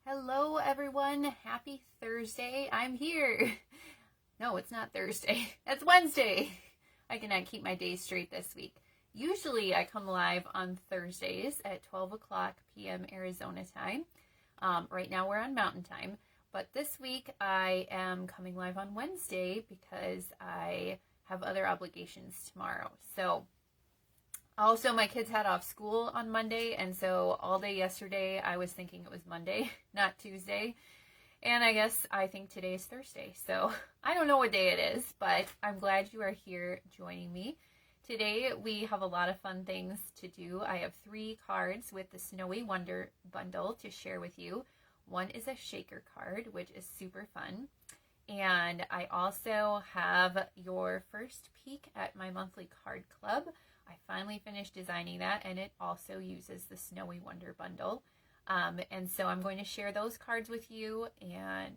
Hello everyone, happy Thursday. I'm here. No, it's not Thursday. It's Wednesday. I cannot keep my days straight this week. Usually I come live on Thursdays at 12 o'clock p.m. Arizona time. Right now we're on Mountain Time. But this week I am coming live on Wednesday because I have other obligations tomorrow. So also, my kids had off school on Monday, and so all day yesterday I was thinking it was Monday, not Tuesday. And I think today is Thursday. So I don't know what day it is, but I'm glad you are here joining me. Today we have a lot of fun things to do. I have 3 cards with the Snowy Wonder bundle to share with you. One is a shaker card, which is super fun. And I also have your first peek at my monthly card club. I finally finished designing that, and it also uses the Snowy Wonder bundle. And so I'm going to share those cards with you and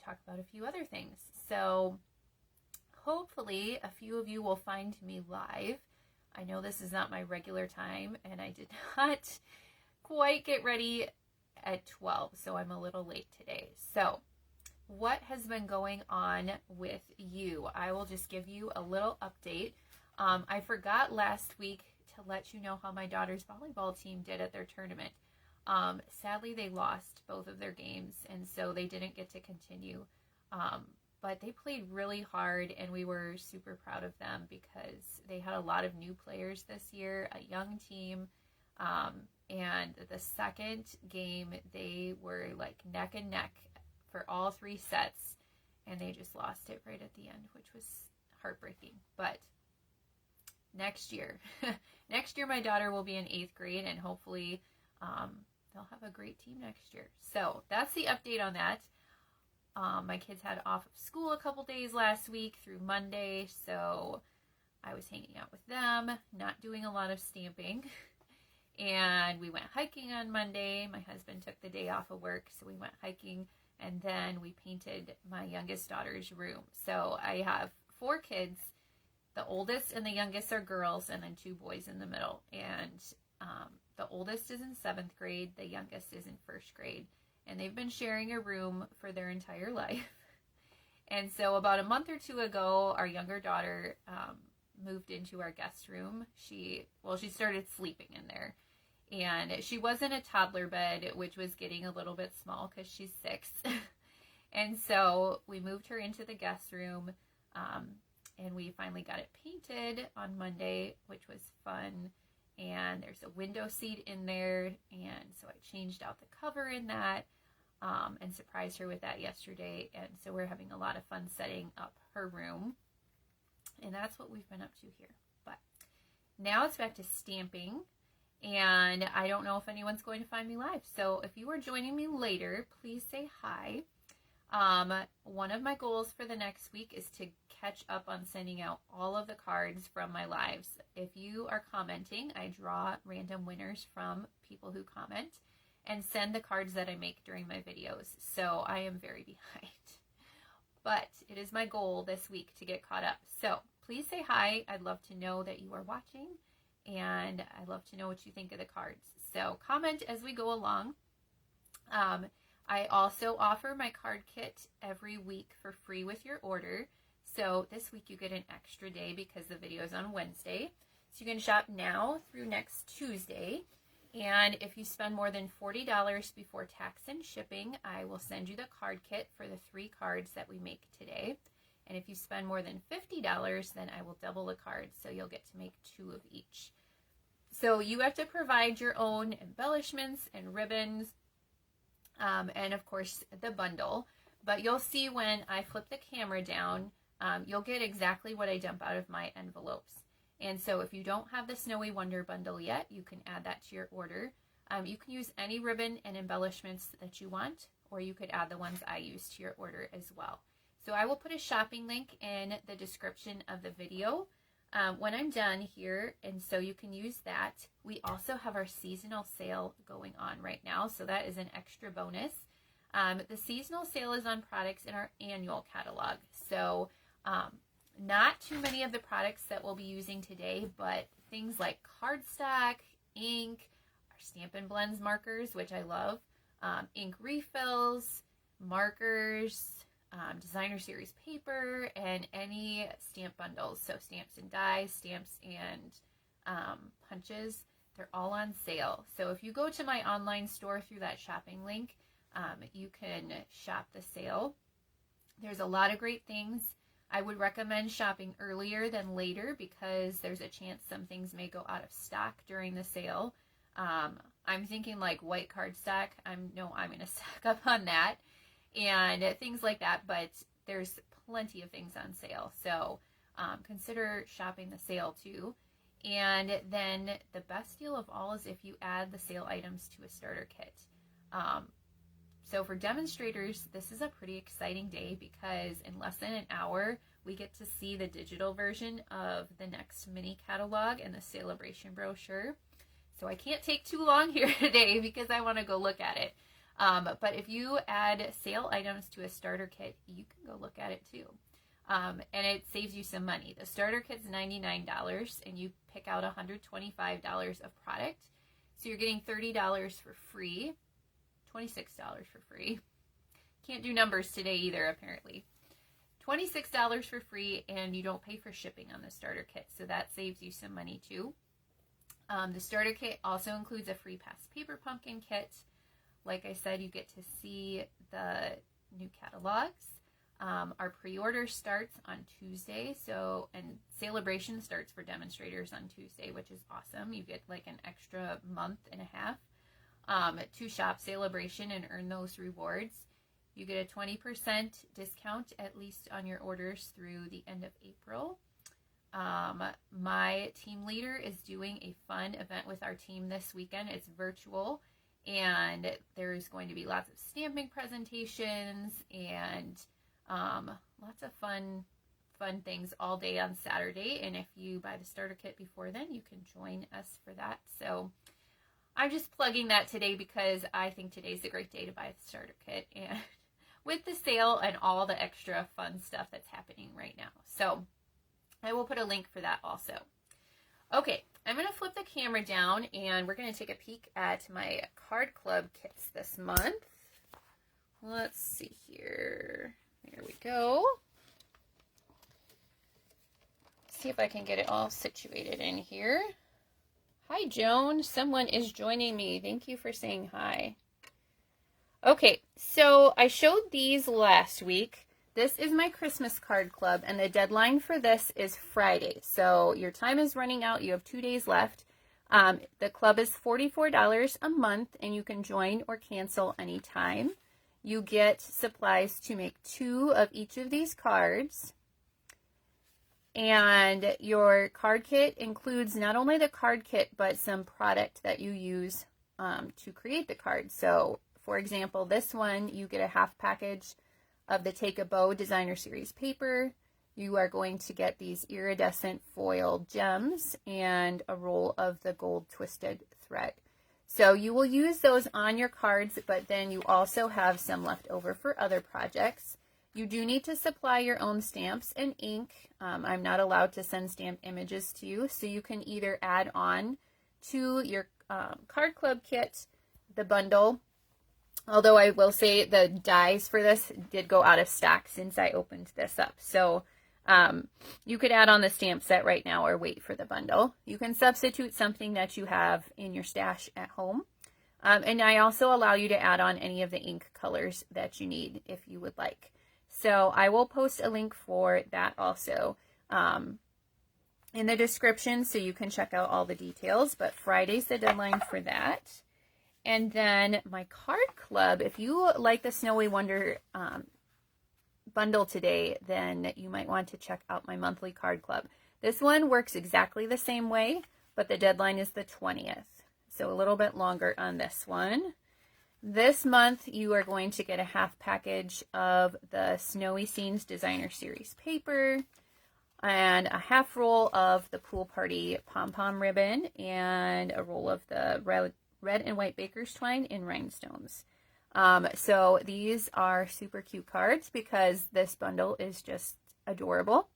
talk about a few other things. So hopefully a few of you will find me live. I know this is not my regular time, and I did not quite get ready at 12, so I'm a little late today. So what has been going on with you? I will just give you a little update. I forgot last week to let you know how my daughter's volleyball team did at their tournament. Sadly, they lost both of their games, and so they didn't get to continue. But they played really hard, and we were super proud of them because they had a lot of new players this year, a young team. And the second game, they were like neck and neck for all 3 sets, and they just lost it right at the end, which was heartbreaking. But next year my daughter will be in 8th grade, and hopefully they'll have a great team next year. So that's the update on that. My kids had off of school a couple days last week through Monday, so I was hanging out with them, not doing a lot of stamping. And we went hiking on Monday. My husband took the day off of work, so we went hiking, and then we painted my youngest daughter's room. So I have 4 kids. The oldest and the youngest are girls, and then 2 boys in the middle. And the oldest is in 7th grade. The youngest is in 1st grade. And they've been sharing a room for their entire life. And so about a month or 2 ago, our younger daughter moved into our guest room. She started sleeping in there. And she was in a toddler bed, which was getting a little bit small because she's 6. And so we moved her into the guest room. And we finally got it painted on Monday, which was fun. And there's a window seat in there. And so I changed out the cover in that and surprised her with that yesterday. And so we're having a lot of fun setting up her room. And that's what we've been up to here. But now it's back to stamping. And I don't know if anyone's going to find me live. So if you are joining me later, please say hi. One of my goals for the next week is to catch up on sending out all of the cards from my lives. If you are commenting, I draw random winners from people who comment and send the cards that I make during my videos. So I am very behind. But it is my goal this week to get caught up. So please say hi. I'd love to know that you are watching, and I'd love to know what you think of the cards. So comment as we go along. I also offer my card kit every week for free with your order. So this week you get an extra day because the video is on Wednesday. So you can shop now through next Tuesday. And if you spend more than $40 before tax and shipping, I will send you the card kit for the 3 cards that we make today. And if you spend more than $50, then I will double the cards, so you'll get to make 2 of each. So you have to provide your own embellishments and ribbons, and of course the bundle. But you'll see when I flip the camera down, you'll get exactly what I dump out of my envelopes. And so if you don't have the Snowy Wonder bundle yet, you can add that to your order. You can use any ribbon and embellishments that you want, or you could add the ones I use to your order as well. So I will put a shopping link in the description of the video when I'm done here, and so you can use that. We also have our seasonal sale going on right now, so that is an extra bonus. The seasonal sale is on products in our annual catalog. So not too many of the products that we'll be using today, but things like cardstock, ink, our Stampin' Blends markers, which I love, ink refills, markers, designer series paper, and any stamp bundles. So stamps and dies, stamps and punches, they're all on sale. So if you go to my online store through that shopping link, you can shop the sale. There's a lot of great things. I would recommend shopping earlier than later because there's a chance some things may go out of stock during the sale. I'm thinking like white cardstock. I'm going to stock up on that and things like that, but there's plenty of things on sale. So consider shopping the sale too. And then the best deal of all is if you add the sale items to a starter kit. So for demonstrators, this is a pretty exciting day because in less than an hour, we get to see the digital version of the next mini catalog and the celebration brochure. So I can't take too long here today because I want to go look at it. But if you add sale items to a starter kit, you can go look at it too. And it saves you some money. The starter kit's $99 and you pick out $125 of product. So you're getting $30 for free. $26 for free. Can't do numbers today either, apparently. $26 for free, and you don't pay for shipping on the starter kit, so that saves you some money too. The starter kit also includes a free past paper pumpkin kit. Like I said, you get to see the new catalogs. Our pre-order starts on Tuesday, and celebration starts for demonstrators on Tuesday, which is awesome. You get like an extra month and a half to shop celebration and earn those rewards. You get a 20% discount at least on your orders through the end of April. My team leader is doing a fun event with our team this weekend. It's virtual and there's going to be lots of stamping presentations and lots of fun things all day on Saturday. And if you buy the starter kit before then, you can join us for that. So I'm just plugging that today because I think today's a great day to buy the starter kit and with the sale and all the extra fun stuff that's happening right now. So I will put a link for that also. Okay, I'm going to flip the camera down and we're going to take a peek at my card club kits this month. Let's see here. There we go. See if I can get it all situated in here. Hi, Joan. Someone is joining me. Thank you for saying hi. Okay, so I showed these last week. This is my Christmas card club, and the deadline for this is Friday. So your time is running out. You have 2 days left. The club is $44 a month, and you can join or cancel anytime. You get supplies to make 2 of each of these cards. And your card kit includes not only the card kit, but some product that you use to create the card. So, for example, this one, you get a half package of the Take a Bow Designer Series paper. You are going to get these iridescent foil gems and a roll of the gold twisted thread. So you will use those on your cards, but then you also have some left over for other projects. You do need to supply your own stamps and ink. I'm not allowed to send stamp images to you, so you can either add on to your card club kit, the bundle, although I will say the dies for this did go out of stock since I opened this up. So you could add on the stamp set right now or wait for the bundle. You can substitute something that you have in your stash at home. And I also allow you to add on any of the ink colors that you need if you would like. So I will post a link for that also in the description so you can check out all the details. But Friday's the deadline for that. And then my card club, if you like the Snowy Wonder bundle today, then you might want to check out my monthly card club. This one works exactly the same way, but the deadline is the 20th. So a little bit longer on this one. This month, you are going to get a half package of the Snowy Scenes Designer Series paper and a half roll of the Pool Party pom-pom ribbon and a roll of the red and white baker's twine in rhinestones. So these are super cute cards because this bundle is just adorable.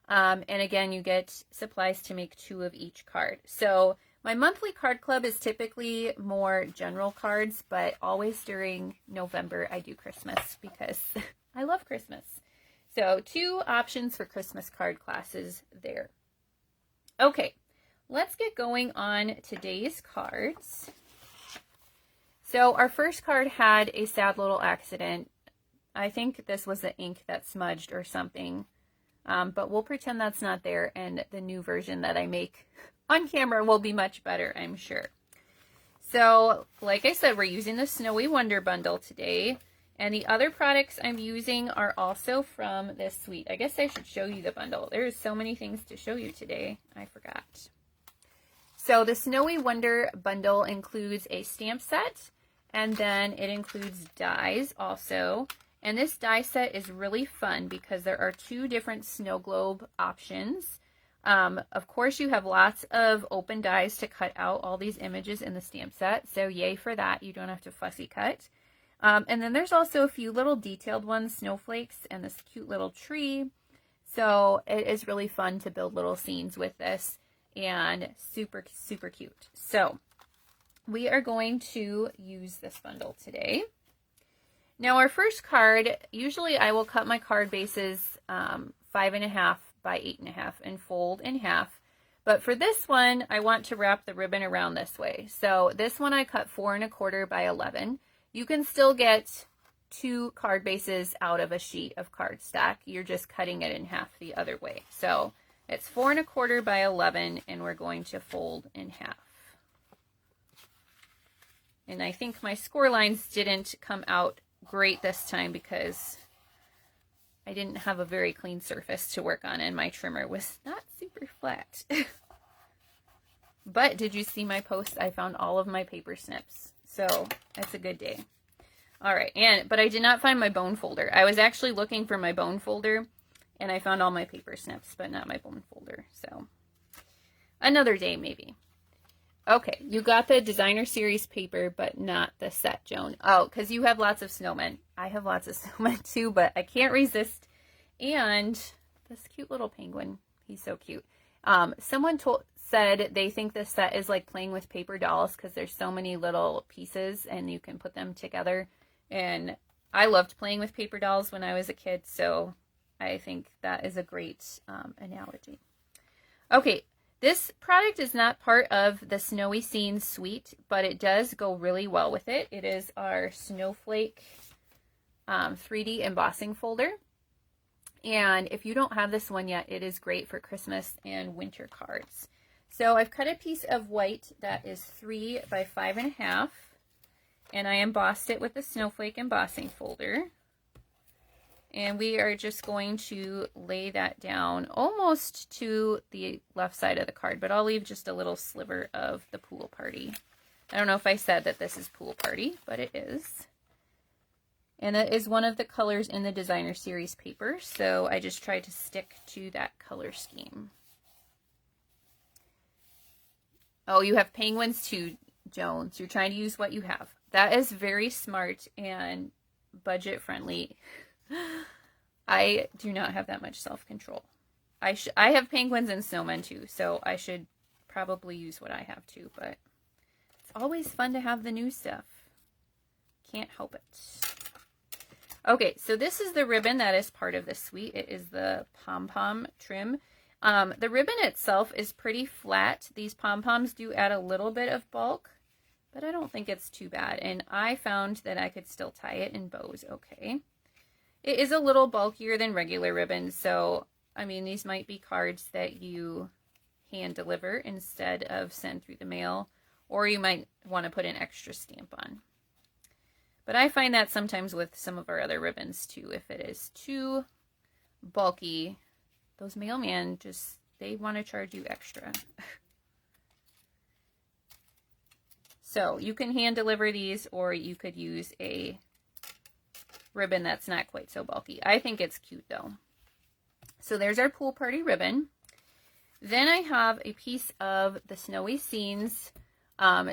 And again, you get supplies to make 2 of each card. So My monthly card club is typically more general cards, but always during November I do Christmas because I love Christmas. So 2 options for Christmas card classes there. Okay, let's get going on today's cards. So our first card had a sad little accident. I think this was the ink that smudged or something, but we'll pretend that's not there, and the new version that I make on camera will be much better, I'm sure. So, like I said, we're using the Snowy Wonder bundle today, and the other products I'm using are also from this suite. I guess I should show you the bundle. There's so many things to show you today. I forgot. So the Snowy Wonder bundle includes a stamp set, and then it includes dies also. And this die set is really fun because there are 2 different snow globe options. Of course, you have lots of open dies to cut out all these images in the stamp set. So yay for that. You don't have to fussy cut. And then there's also a few little detailed ones, snowflakes and this cute little tree. So it is really fun to build little scenes with this, and super, super cute. So we are going to use this bundle today. Now our first card, usually I will cut my card bases 5.5 by 8.5 and fold in half. But for this one, I want to wrap the ribbon around this way. So this one I cut 4.25 by 11. You can still get 2 card bases out of a sheet of cardstock. You're just cutting it in half the other way. So it's 4.25 by 11, and we're going to fold in half. And I think my score lines didn't come out great this time because I didn't have a very clean surface to work on, and my trimmer was not super flat. But did you see my post? I found all of my paper snips, so that's a good day. All right, but I did not find my bone folder. I was actually looking for my bone folder, and I found all my paper snips, but not my bone folder. So another day maybe. Okay, you got the designer series paper, but not the set, Joan. Oh, because you have lots of snowmen. I have lots of snowmen too, but I can't resist. And this cute little penguin, he's so cute. Someone said they think this set is like playing with paper dolls because there's so many little pieces and you can put them together. And I loved playing with paper dolls when I was a kid, so I think that is a great analogy. Okay. This product is not part of the Snowy Scenes suite, but it does go really well with it. It is our Snowflake 3D embossing folder. And if you don't have this one yet, it is great for Christmas and winter cards. So I've cut a piece of white that is 3 by 5.5, and I embossed it with the Snowflake embossing folder. And we are just going to lay that down almost to the left side of the card, but I'll leave just a little sliver of the pool party. I don't know if I said that this is pool party, but it is. And it is one of the colors in the designer series paper, so I just tried to stick to that color scheme. Oh, you have penguins too, Jones. You're trying to use what you have. That is very smart and budget friendly. I do not have that much self-control. I have penguins and snowmen too, so I should probably use what I have too, but it's always fun to have the new stuff. Can't help it. Okay, so this is the ribbon that is part of this suite. It is the pom-pom trim. The ribbon itself is pretty flat. These pom-poms do add a little bit of bulk, but I don't think it's too bad. And I found that I could still tie it in bows okay. It is a little bulkier than regular ribbons, so, I mean, these might be cards that you hand deliver instead of send through the mail, or you might want to put an extra stamp on. But I find that sometimes with some of our other ribbons too, if it is too bulky, those mailmen they want to charge you extra. So you can hand deliver these, or you could use a ribbon that's not quite so bulky. I think it's cute though. So there's our pool party ribbon. Then I have a piece of the Snowy Scenes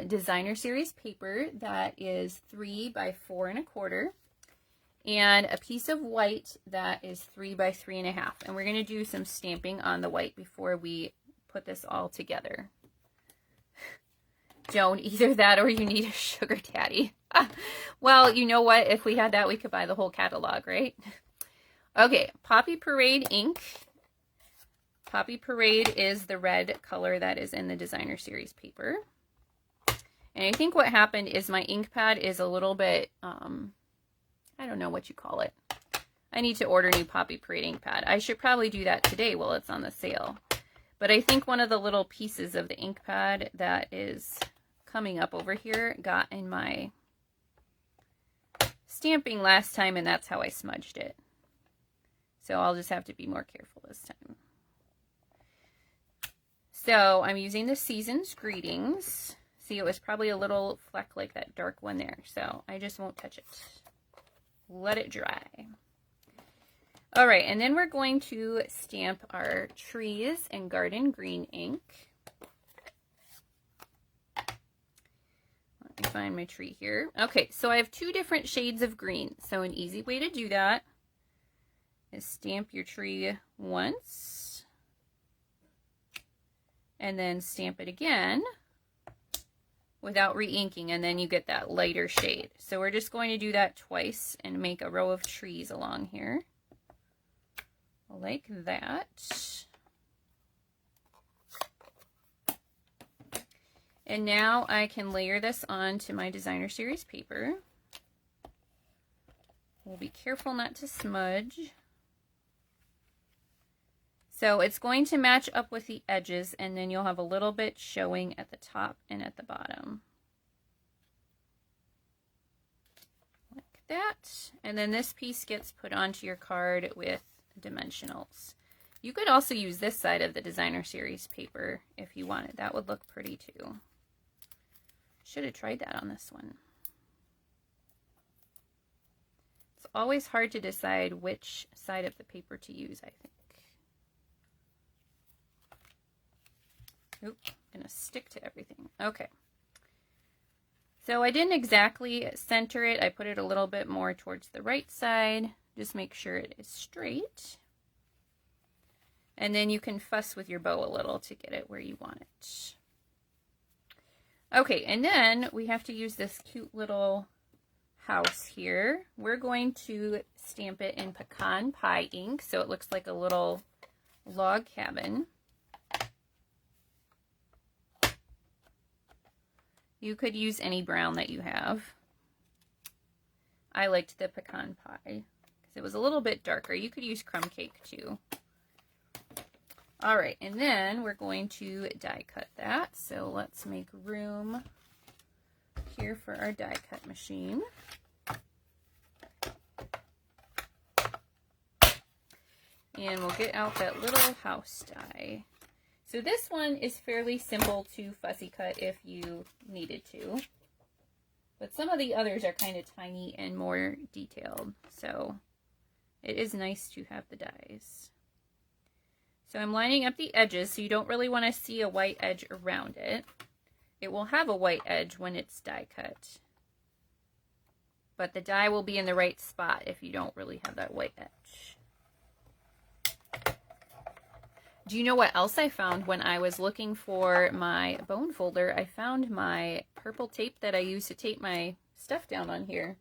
designer series paper that is 3 by 4.25, and a piece of white that is 3 by 3.5. And we're going to do some stamping on the white before we put this all together. Don't. Either that or you need a sugar daddy. Well, you know what? If we had that, we could buy the whole catalog, right? Okay, Poppy Parade ink. Poppy Parade is the red color that is in the designer series paper. And I think what happened is my ink pad is a little bit, I don't know what you call it. I need to order new Poppy Parade ink pad. I should probably do that today while it's on the sale. But I think one of the little pieces of the ink pad that is coming up over here got in my stamping last time, and that's how I smudged it. So I'll just have to be more careful this time. So I'm using the Season's Greetings. See, it was probably a little fleck like that dark one there. So I just won't touch it. Let it dry. All right, and then we're going to stamp our trees in Garden Green ink. Let me find my tree here. Okay, so I have 2 different shades of green. So an easy way to do that is stamp your tree once and then stamp it again without re-inking, and then you get that lighter shade. So we're just going to do that twice and make a row of trees along here like that. And now I can layer this onto my designer series paper. We'll be careful not to smudge. So it's going to match up with the edges, and then you'll have a little bit showing at the top and at the bottom. Like that. And then this piece gets put onto your card with dimensionals. You could also use this side of the designer series paper if you wanted. That would look pretty too. Should have tried that on this one. It's always hard to decide which side of the paper to use, I think. Oop, I'm gonna stick to everything. Okay. So I didn't exactly center it. I put it a little bit more towards the right side. Just make sure it is straight. And then you can fuss with your bow a little to get it where you want it. Okay, and then we have to use this cute little house here. We're going to stamp it in pecan pie ink, so it looks like a little log cabin. You could use any brown that you have. I liked the pecan pie because it was a little bit darker. You could use crumb cake too. All right, and then we're going to die cut that. So let's make room here for our die cut machine. And we'll get out that little house die. So this one is fairly simple to fussy cut if you needed to. But some of the others are kind of tiny and more detailed. So it is nice to have the dies. So I'm lining up the edges, so you don't really want to see a white edge around it. It will have a white edge when it's die cut. But the die will be in the right spot if you don't really have that white edge. Do you know what else I found when I was looking for my bone folder? I found my purple tape that I use to tape my stuff down on here.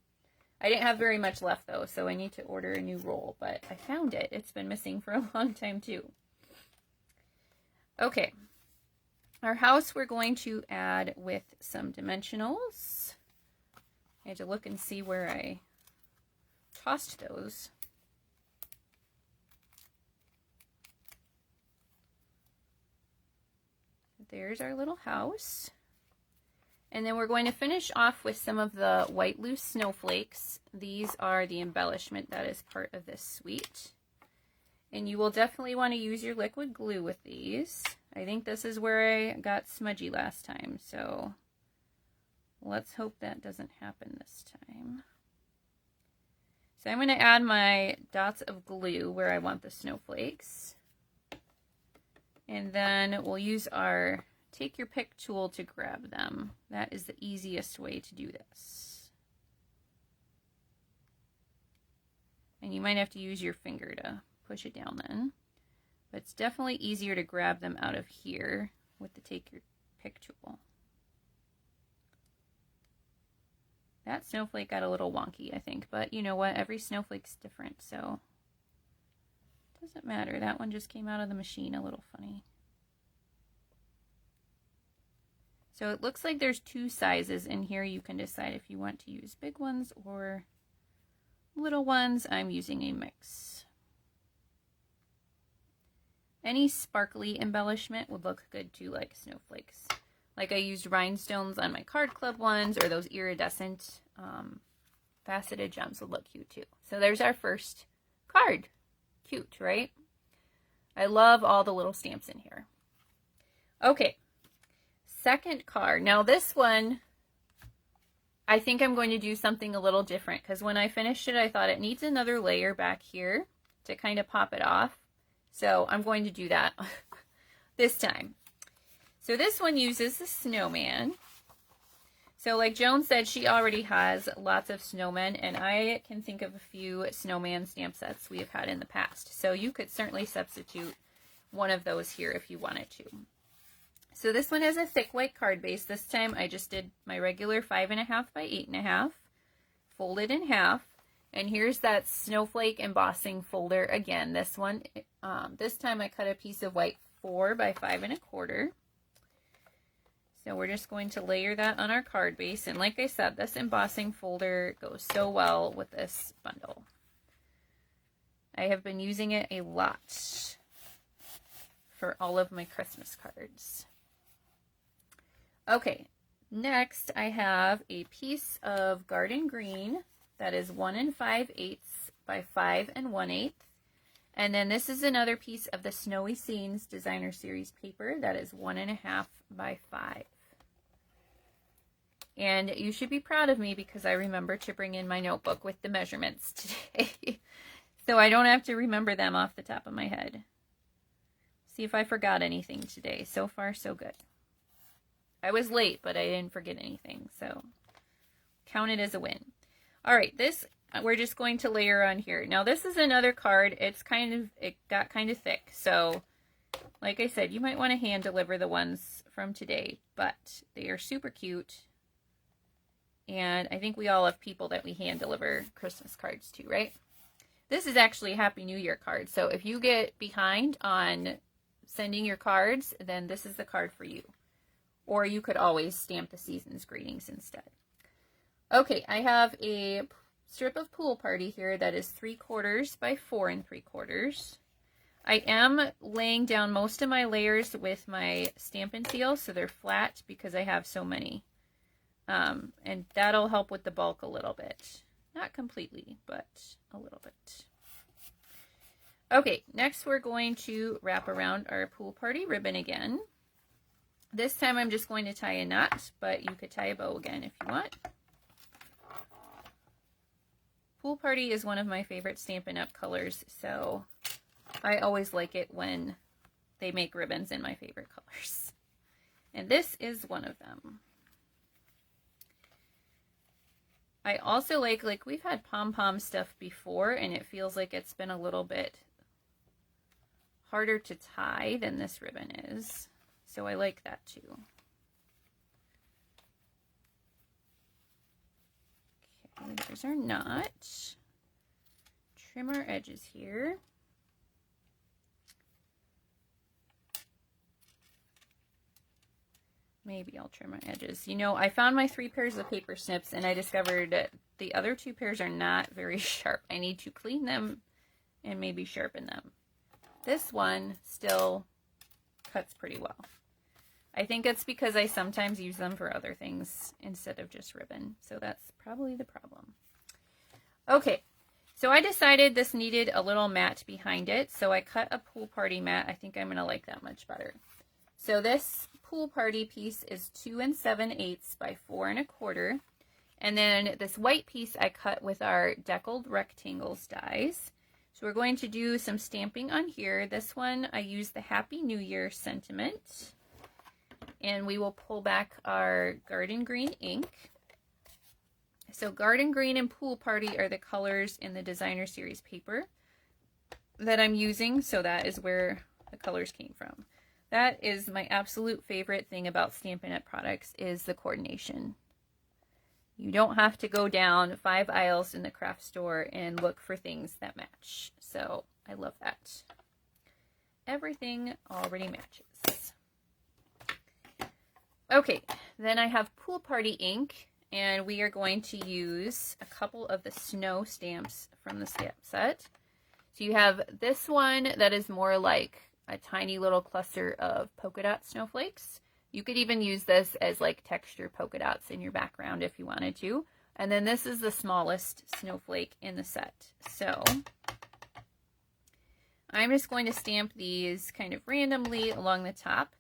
I didn't have very much left though, so I need to order a new roll, but I found it. It's been missing for a long time too. Okay, our house we're going to add with some dimensionals. I had to look and see where I tossed those. There's our little house. And then we're going to finish off with some of the white loose snowflakes. These are the embellishment that is part of this suite. And you will definitely want to use your liquid glue with these. I think this is where I got smudgy last time, so let's hope that doesn't happen this time. So I'm going to add my dots of glue where I want the snowflakes. And then we'll use our take your pick tool to grab them. That is the easiest way to do this. And you might have to use your finger to push it down then. But it's definitely easier to grab them out of here with the take your pick tool. That snowflake got a little wonky, I think. But you know what? Every snowflake's different, so it doesn't matter. That one just came out of the machine a little funny. So it looks like there's 2 sizes in here. You can decide if you want to use big ones or little ones. I'm using a mix. Any sparkly embellishment would look good too, like snowflakes. Like I used rhinestones on my card club ones, or those iridescent faceted gems would look cute too. So there's our first card. Cute, right? I love all the little stamps in here. Okay. Second card. Now this one, I think I'm going to do something a little different because when I finished it, I thought it needs another layer back here to kind of pop it off. So I'm going to do that this time. So this one uses the snowman. So like Joan said, she already has lots of snowmen, and I can think of a few snowman stamp sets we have had in the past. So you could certainly substitute one of those here if you wanted to. So this one has a thick white card base. This time I just did my regular 5.5 by 8.5, folded in half, and here's that snowflake embossing folder again. This one, this time I cut a piece of white 4 by 5.25. So we're just going to layer that on our card base, and like I said, this embossing folder goes so well with this bundle. I have been using it a lot for all of my Christmas cards. Okay, next I have a piece of garden green that is 1 5/8 by 5 1/8. And then this is another piece of the Snowy Scenes Designer Series paper that is 1.5 by 5. And you should be proud of me because I remember to bring in my notebook with the measurements today. So I don't have to remember them off the top of my head. See if I forgot anything today. So far, so good. I was late, but I didn't forget anything, so count it as a win. All right, this we're just going to layer on here. Now this is another card. It got kind of thick, so like I said, you might want to hand deliver the ones from today, but they are super cute. And I think we all have people that we hand deliver Christmas cards to, right? This is actually a Happy New Year card, so if you get behind on sending your cards, then this is the card for you. Or you could always stamp the season's greetings instead. Okay, I have a strip of Pool Party here that is 3/4 by 4 3/4. I am laying down most of my layers with my Stampin' Seal, so they're flat because I have so many. And that'll help with the bulk a little bit. Not completely, but a little bit. Okay, next we're going to wrap around our Pool Party ribbon again. This time I'm just going to tie a knot, but you could tie a bow again if you want. Pool Party is one of my favorite Stampin' Up! Colors, so I always like it when they make ribbons in my favorite colors. And this is one of them. I also like we've had pom-pom stuff before, and it feels like it's been a little bit harder to tie than this ribbon is. So I like that too. Okay, there's our knot. Trim our edges here. Maybe I'll trim my edges. You know, I found my 3 pairs of paper snips and I discovered that the other 2 pairs are not very sharp. I need to clean them and maybe sharpen them. This one still cuts pretty well. I think it's because I sometimes use them for other things instead of just ribbon. So that's probably the problem. Okay, so I decided this needed a little mat behind it. So I cut a Pool Party mat. I think I'm going to like that much better. So this Pool Party piece is 2 7/8 by 4 1/4. And then this white piece I cut with our deckled rectangles dies. So we're going to do some stamping on here. This one I use the Happy New Year sentiment. And we will pull back our Garden Green ink. So Garden Green and Pool Party are the colors in the Designer Series paper that I'm using. So that is where the colors came from. That is my absolute favorite thing about Stampin' Up! Products is the coordination. You don't have to go down 5 aisles in the craft store and look for things that match. So I love that. Everything already matches. Okay, then I have Pool Party ink, and we are going to use a couple of the snow stamps from the stamp set. So you have this one that is more like a tiny little cluster of polka dot snowflakes. You could even use this as like texture polka dots in your background if you wanted to. And then this is the smallest snowflake in the set. So I'm just going to stamp these kind of randomly along the top.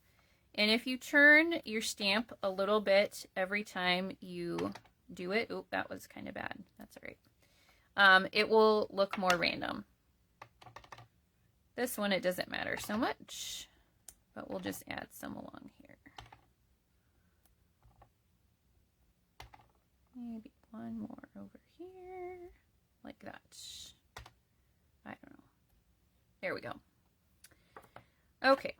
And if you turn your stamp a little bit every time you do it, oop, that was kind of bad. That's all right. It will look more random. This one, it doesn't matter so much, but we'll just add some along here. Maybe one more over here, like that. I don't know. There we go. Okay.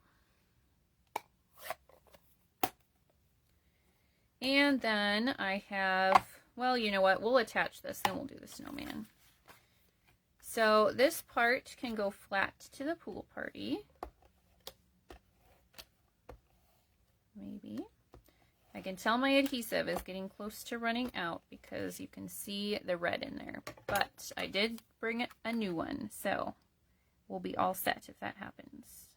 And then I have, well, you know what? We'll attach this, then we'll do the snowman. So this part can go flat to the pool party. Maybe. I can tell my adhesive is getting close to running out because you can see the red in there. But I did bring a new one, so we'll be all set if that happens.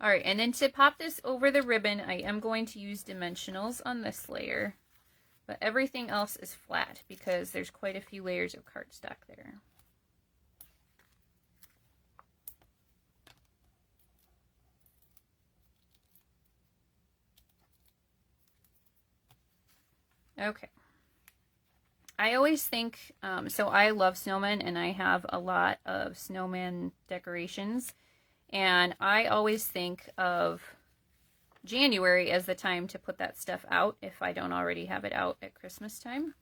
All right, and then to pop this over the ribbon, I am going to use dimensionals on this layer. But everything else is flat because there's quite a few layers of cardstock there. Okay. I always think, so I love snowmen and I have a lot of snowman decorations. And I always think of January as the time to put that stuff out if I don't already have it out at Christmas time.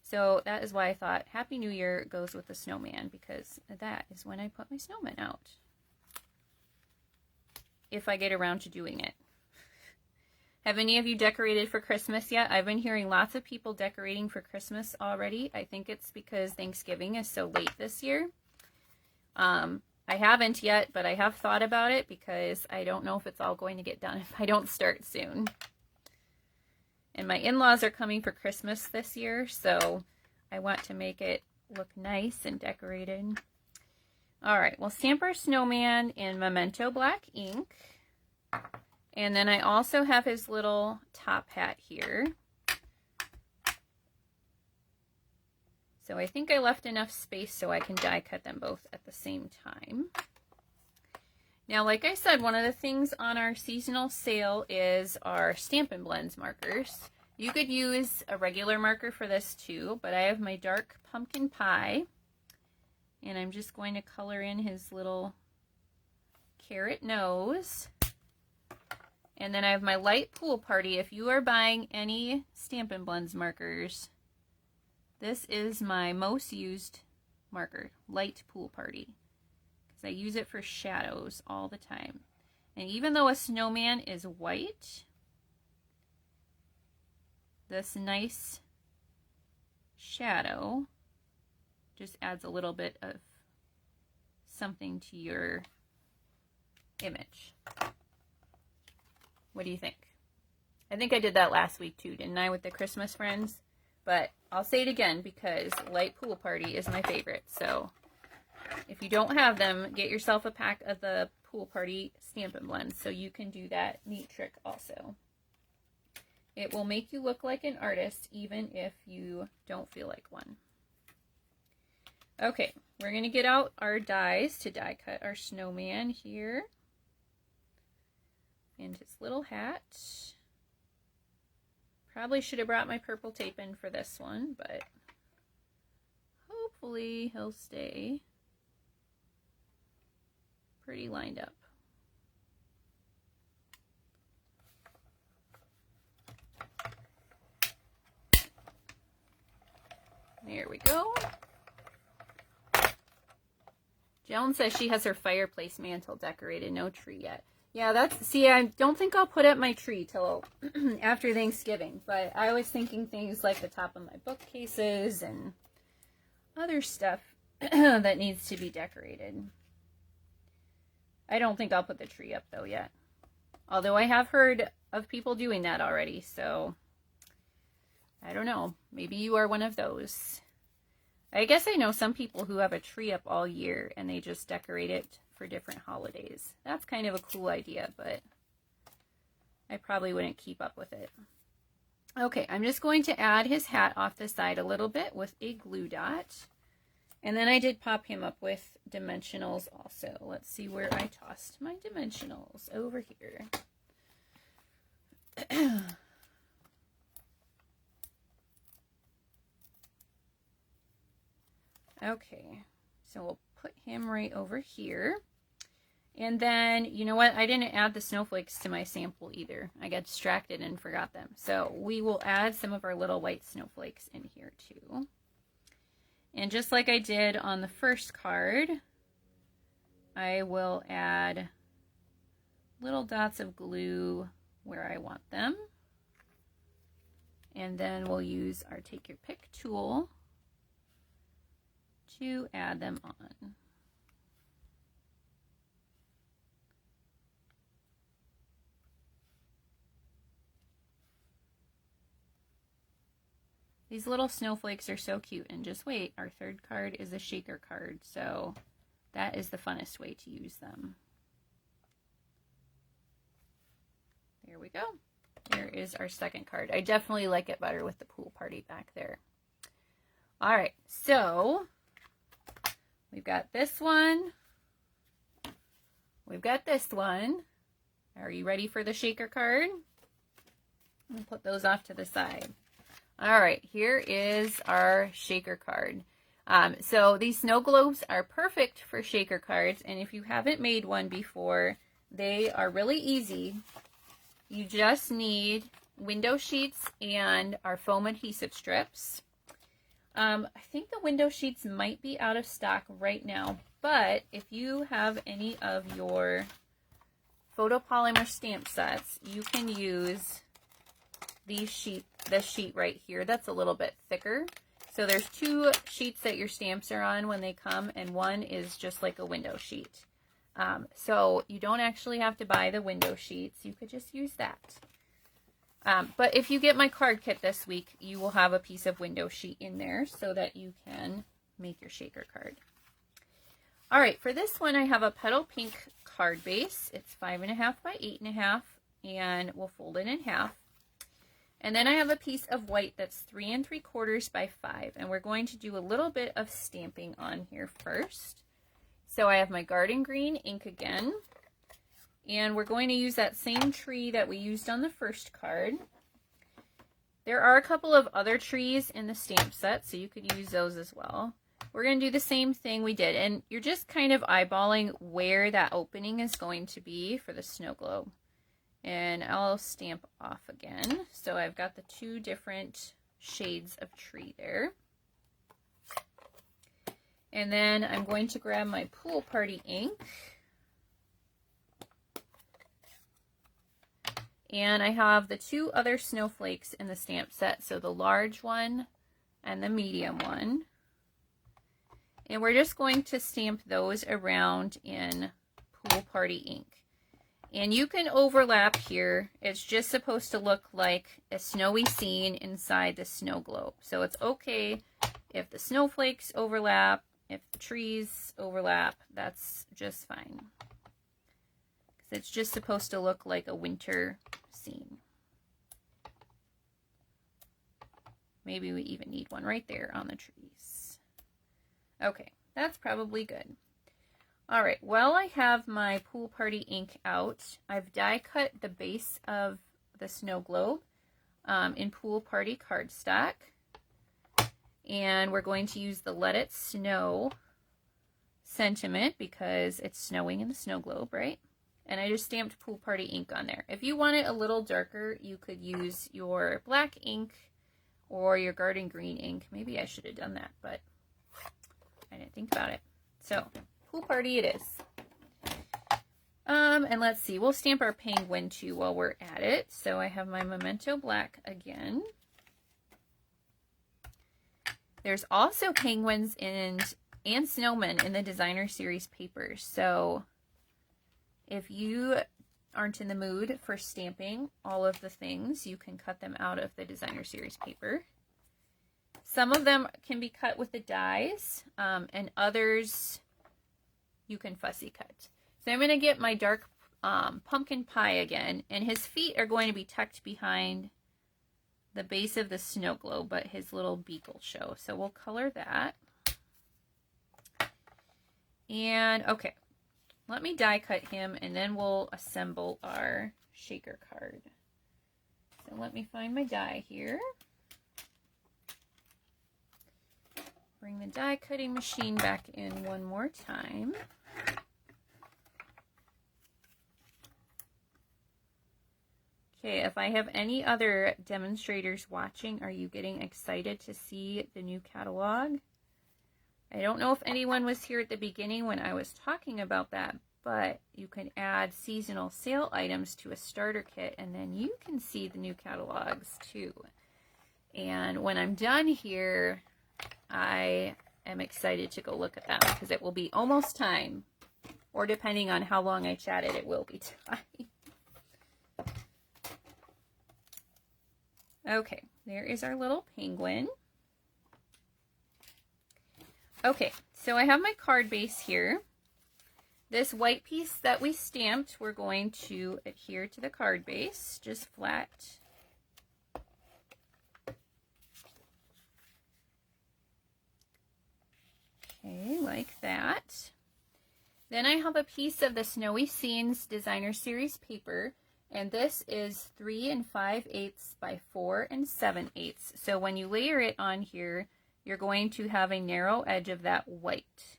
So that is why I thought Happy New Year goes with the snowman, because that is when I put my snowman out. If I get around to doing it. Have any of you decorated for Christmas yet? I've been hearing lots of people decorating for Christmas already. I think it's because Thanksgiving is so late this year. I haven't yet, but I have thought about it because I don't know if it's all going to get done if I don't start soon. And my in-laws are coming for Christmas this year, so I want to make it look nice and decorated. All right, we'll stamp our snowman in Memento black ink. And then I also have his little top hat here. So I think I left enough space so I can die cut them both at the same time. Now, like I said, one of the things on our seasonal sale is our Stampin' Blends markers. You could use a regular marker for this too, but I have my dark pumpkin pie. And I'm just going to color in his little carrot nose. And then I have my light pool party. If you are buying any Stampin' Blends markers, this is my most used marker, light pool party, because I use it for shadows all the time. And even though a snowman is white, this nice shadow just adds a little bit of something to your image. What do you think? I think I did that last week too, didn't I, with the Christmas friends? But I'll say it again because light pool party is my favorite. So if you don't have them, get yourself a pack of the pool party Stampin' Blends so you can do that neat trick also. It will make you look like an artist even if you don't feel like one. Okay, we're going to get out our dies to die cut our snowman here. And his little hat. Probably should have brought my purple tape in for this one, but hopefully he'll stay pretty lined up. There we go. Joan says she has her fireplace mantle decorated, no tree yet. Yeah, see, I don't think I'll put up my tree till after Thanksgiving, but I was thinking things like the top of my bookcases and other stuff that needs to be decorated. I don't think I'll put the tree up though yet. Although I have heard of people doing that already, so I don't know. Maybe you are one of those. I guess I know some people who have a tree up all year and they just decorate it for different holidays. That's kind of a cool idea, but I probably wouldn't keep up with it. Okay, I'm just going to add his hat off the side a little bit with a glue dot. And then I did pop him up with dimensionals also. Let's see where I tossed my dimensionals. Over here. Okay, so we'll put him right over here. And then, you know what? I didn't add the snowflakes to my sample either. I got distracted and forgot them. So we will add some of our little white snowflakes in here too. And just like I did on the first card, I will add little dots of glue where I want them. And then we'll use our Take Your Pick tool to add them on. These little snowflakes are so cute, and just wait, our third card is a shaker card, so that is the funnest way to use them. There we go. There is our second card. I definitely like it better with the pool party back there. All right, so we've got this one. We've got this one. Are you ready for the shaker card? I'll put those off to the side. All right, here is our shaker card. So these snow globes are perfect for shaker cards, and if you haven't made one before, they are really easy. You just need window sheets and our foam adhesive strips. I think the window sheets might be out of stock right now, but if you have any of your photopolymer stamp sets, you can use this sheet right here. That's a little bit thicker. So there's two sheets that your stamps are on when they come, and one is just like a window sheet. So you don't actually have to buy the window sheets. You could just use that. But if you get my card kit this week, you will have a piece of window sheet in there so that you can make your shaker card. All right, for this one, I have a petal pink card base. It's 5.5 by 8.5, and we'll fold it in half. And then I have a piece of white that's 3 3/4 by 5, and we're going to do a little bit of stamping on here first. So I have my garden green ink again, and we're going to use that same tree that we used on the first card. There are a couple of other trees in the stamp set, so you could use those as well. We're going to do the same thing we did, and you're just kind of eyeballing where that opening is going to be for the snow globe. And I'll stamp off again. So I've got the two different shades of tree there. And then I'm going to grab my pool party ink. And I have the two other snowflakes in the stamp set. So the large one and the medium one. And we're just going to stamp those around in pool party ink. And you can overlap here. It's just supposed to look like a snowy scene inside the snow globe. So it's okay if the snowflakes overlap, if the trees overlap, that's just fine. Because it's just supposed to look like a winter scene. Maybe we even need one right there on the trees. Okay, that's probably good. All right, well, I have my pool party ink out. I've die cut the base of the snow globe in pool party cardstock. And we're going to use the Let It Snow sentiment because it's snowing in the snow globe, right? And I just stamped pool party ink on there. If you want it a little darker, you could use your black ink or your garden green ink. Maybe I should have done that, but I didn't think about it. So pool party it is. And let's see, we'll stamp our penguin too while we're at it. So I have my Memento Black again. There's also penguins and snowmen in the Designer Series papers. So if you aren't in the mood for stamping all of the things, you can cut them out of the Designer Series paper. Some of them can be cut with the dies, and others you can fussy cut. So I'm going to get my dark pumpkin pie again, and his feet are going to be tucked behind the base of the snow globe, but his little beak will show. So we'll color that. And okay, let me die cut him, and then we'll assemble our shaker card. So let me find my die here. Bring the die cutting machine back in one more time. Okay, if I have any other demonstrators watching, are you getting excited to see the new catalog? I don't know if anyone was here at the beginning when I was talking about that, but you can add seasonal sale items to a starter kit, and then you can see the new catalogs too. And when I'm done here, I am excited to go look at them because it will be almost time, or depending on how long I chatted, it will be time. Okay, there is our little penguin. Okay, so I have my card base here. This white piece that we stamped, we're going to adhere to the card base, just flat. Okay, like that. Then I have a piece of the Snowy Scenes Designer Series paper, and this is 3 5/8 by 4 7/8. So when you layer it on here, you're going to have a narrow edge of that white.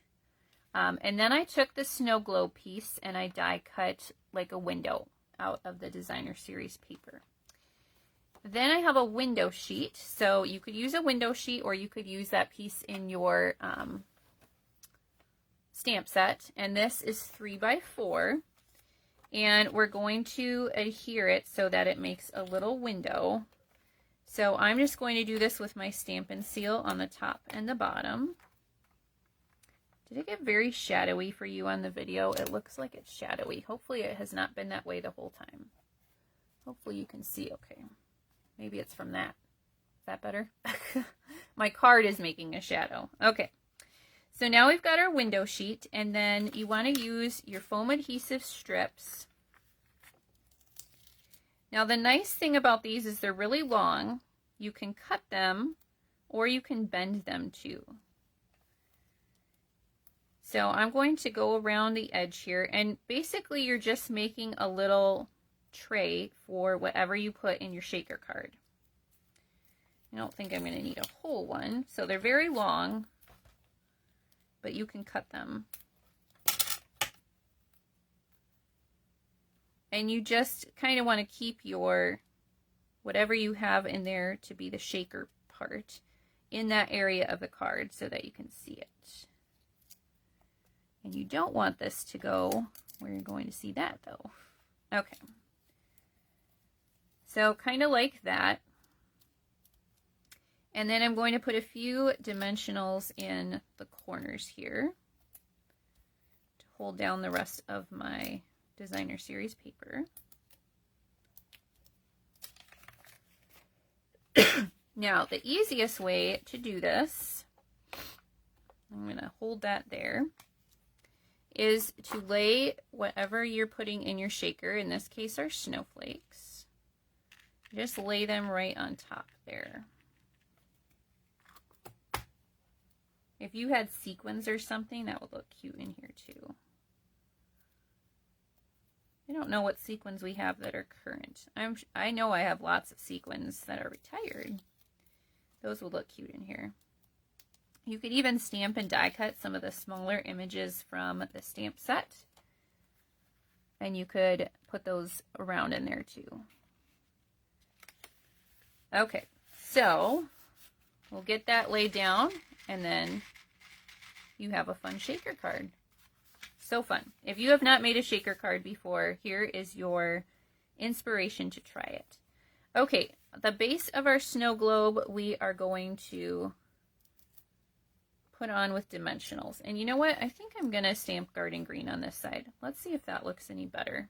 And then I took the snow globe piece and I die cut like a window out of the Designer Series paper. Then I have a window sheet. So you could use a window sheet, or you could use that piece in your stamp set. And this is 3 by 4. And we're going to adhere it so that it makes a little window. So I'm just going to do this with my Stampin' Seal on the top and the bottom. Did it get very shadowy for you on the video? It looks like it's shadowy. Hopefully it has not been that way the whole time. Hopefully you can see okay. Maybe it's from that. Is that better? My card is making a shadow. Okay. So now we've got our window sheet, and then you want to use your foam adhesive strips. Now the nice thing about these is they're really long. You can cut them or you can bend them too. So I'm going to go around the edge here, and basically you're just making a little tray for whatever you put in your shaker card. I don't think I'm going to need a whole one. So they're very long, but you can cut them. And you just kind of want to keep your, whatever you have in there to be the shaker part, in that area of the card so that you can see it. And you don't want this to go where you're going to see that though. Okay. So kind of like that. And then I'm going to put a few dimensionals in the corners here to hold down the rest of my Designer Series paper. Now, the easiest way to do this, I'm going to hold that there, is to lay whatever you're putting in your shaker, in this case our snowflakes, just lay them right on top there. If you had sequins or something, that would look cute in here too. I don't know what sequins we have that are current. I know I have lots of sequins that are retired. Those would look cute in here. You could even stamp and die cut some of the smaller images from the stamp set, and you could put those around in there too. Okay, so we'll get that laid down, and then you have a fun shaker card. So fun. If you have not made a shaker card before, here is your inspiration to try it. Okay, the base of our snow globe we are going to put on with dimensionals. And you know what? I think I'm going to stamp garden green on this side. Let's see if that looks any better,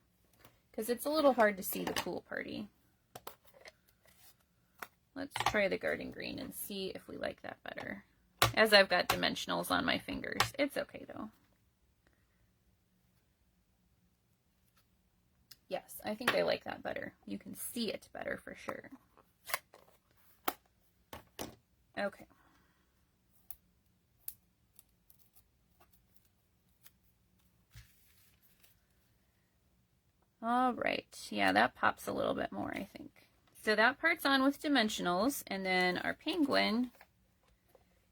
because it's a little hard to see the pool party. Let's try the garden green and see if we like that better. As I've got dimensionals on my fingers. It's okay though. Yes, I think I like that better. You can see it better for sure. Okay. All right. Yeah, that pops a little bit more, I think. So that part's on with dimensionals, and then our penguin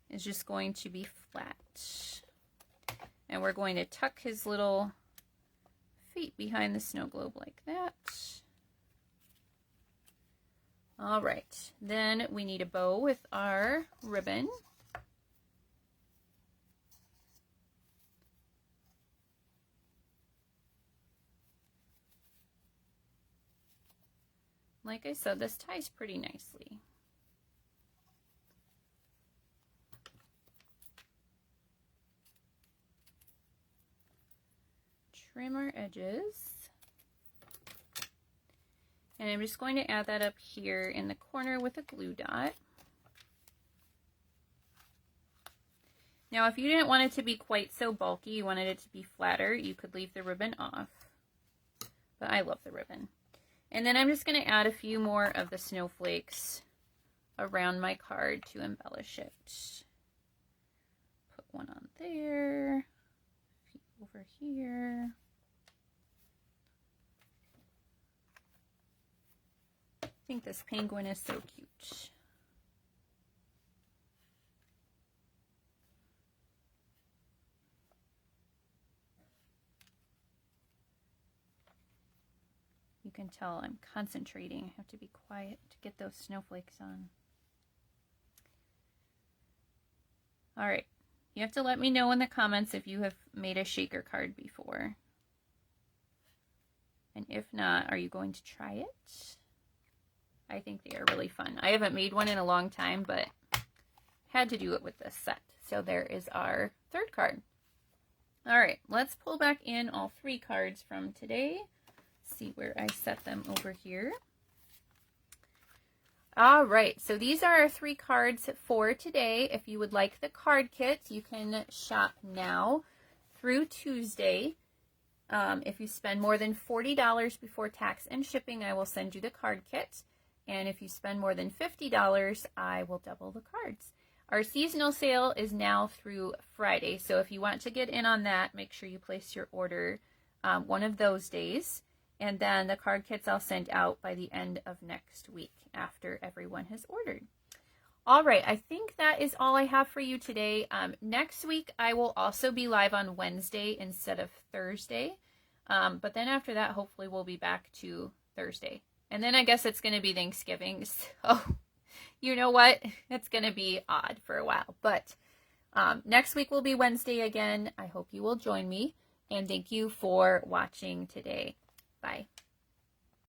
is just going to be flat. And we're going to tuck his little feet behind the snow globe like that. All right. Then we need a bow with our ribbon. Like I said, this ties pretty nicely. Trim our edges. And I'm just going to add that up here in the corner with a glue dot. Now, if you didn't want it to be quite so bulky, you wanted it to be flatter, you could leave the ribbon off. But I love the ribbon. And then I'm just going to add a few more of the snowflakes around my card to embellish it. Put one on there, a few over here. I think this penguin is so cute. You can tell I'm concentrating. I have to be quiet to get those snowflakes on. All right. You have to let me know in the comments if you have made a shaker card before. And if not, are you going to try it? I think they are really fun. I haven't made one in a long time, but had to do it with this set. So there is our third card. All right, let's pull back in all 3 cards from today. See where I set them over here. All right, so these are our 3 cards for today. If you would like the card kit, you can shop now through Tuesday. If you spend more than $40 before tax and shipping, I will send you the card kit. And if you spend more than $50, I will double the cards. Our seasonal sale is now through Friday, so if you want to get in on that, make sure you place your order one of those days. And then the card kits I'll send out by the end of next week after everyone has ordered. All right, I think that is all I have for you today. Next week, I will also be live on Wednesday instead of Thursday. But then after that, hopefully we'll be back to Thursday. And then I guess it's going to be Thanksgiving. So you know what? It's going to be odd for a while. But next week will be Wednesday again. I hope you will join me. And thank you for watching today. Bye.